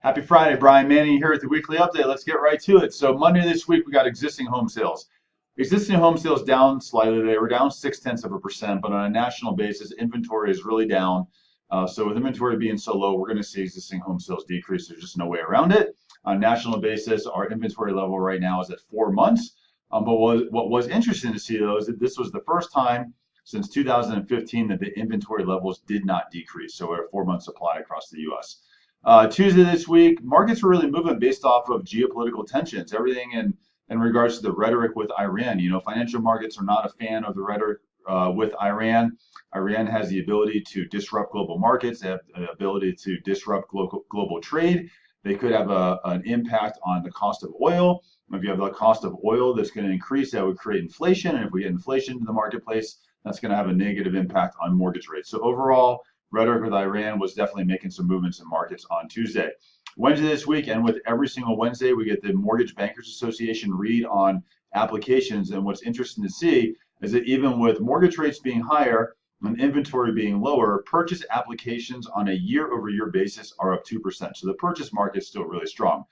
Happy Friday, Brian Manning here at the weekly update. Let's get right to it. So Monday this week, we got existing home sales. Existing home sales down slightly. They were down 0.6%, but on a national basis, inventory is really down. So with inventory being so low, we're going to see existing home sales decrease. There's just no way around it. On a national basis, our inventory level right now is at 4 months. But what was interesting to see, though, is that this was the first time since 2015 that the inventory levels did not decrease. So we're at a 4 month supply across the U.S. Tuesday this week, markets were really moving based off of geopolitical tensions, everything in regards to the rhetoric with Iran. Financial markets are not a fan of the rhetoric with Iran. Iran has the ability to disrupt global markets. They have the ability to disrupt global trade. They could have an impact on the cost of oil. If you have the cost of oil that's going to increase, that would create inflation. And if we get inflation in the marketplace, that's going to have a negative impact on mortgage rates. So overall, rhetoric with Iran was definitely making some movements in markets on Tuesday. Wednesday this week, and with every single Wednesday, we get the Mortgage Bankers Association read on applications. And what's interesting to see is that even with mortgage rates being higher and inventory being lower, purchase applications on a year-over-year basis are up 2%. So the purchase market is still really strong.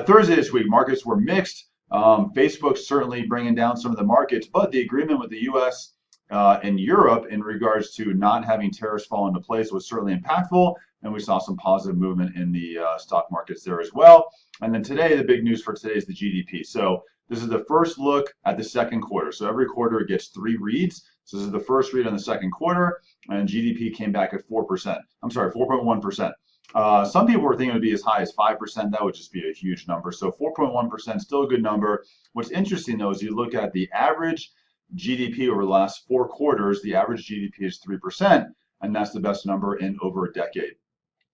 Thursday this week, markets were mixed. Facebook's certainly bringing down some of the markets, but the agreement with the U.S. And Europe in regards to not having tariffs fall into place was certainly impactful, and we saw some positive movement in the stock markets there as well. And then today, the big news for today is the GDP. So this is the first look at the second quarter. So every quarter it gets 3 reads. So this is the first read on the second quarter, and GDP came back at 4%. I'm sorry, 4.1%. Some people were thinking it would be as high as 5%. That would just be a huge number. So 4.1%, still a good number. What's interesting, though, is you look at the average GDP over the last 4 quarters, the average GDP is 3%, and that's the best number in over a decade.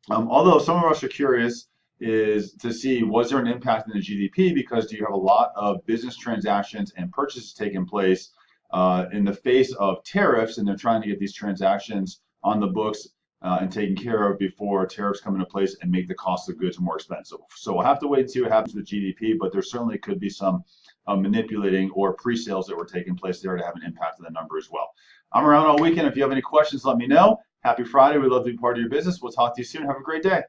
Although some of us are curious is to see, was there an impact in the GDP, because do you have a lot of business transactions and purchases taking place in the face of tariffs, and they're trying to get these transactions on the books and taken care of before tariffs come into place and make the cost of goods more expensive. So we'll have to wait and see what happens with GDP, but there certainly could be some manipulating or pre-sales that were taking place there to have an impact on the number as well. I'm around all weekend. If you have any questions, let me know. Happy Friday. We'd love to be part of your business. We'll talk to you soon. Have a great day.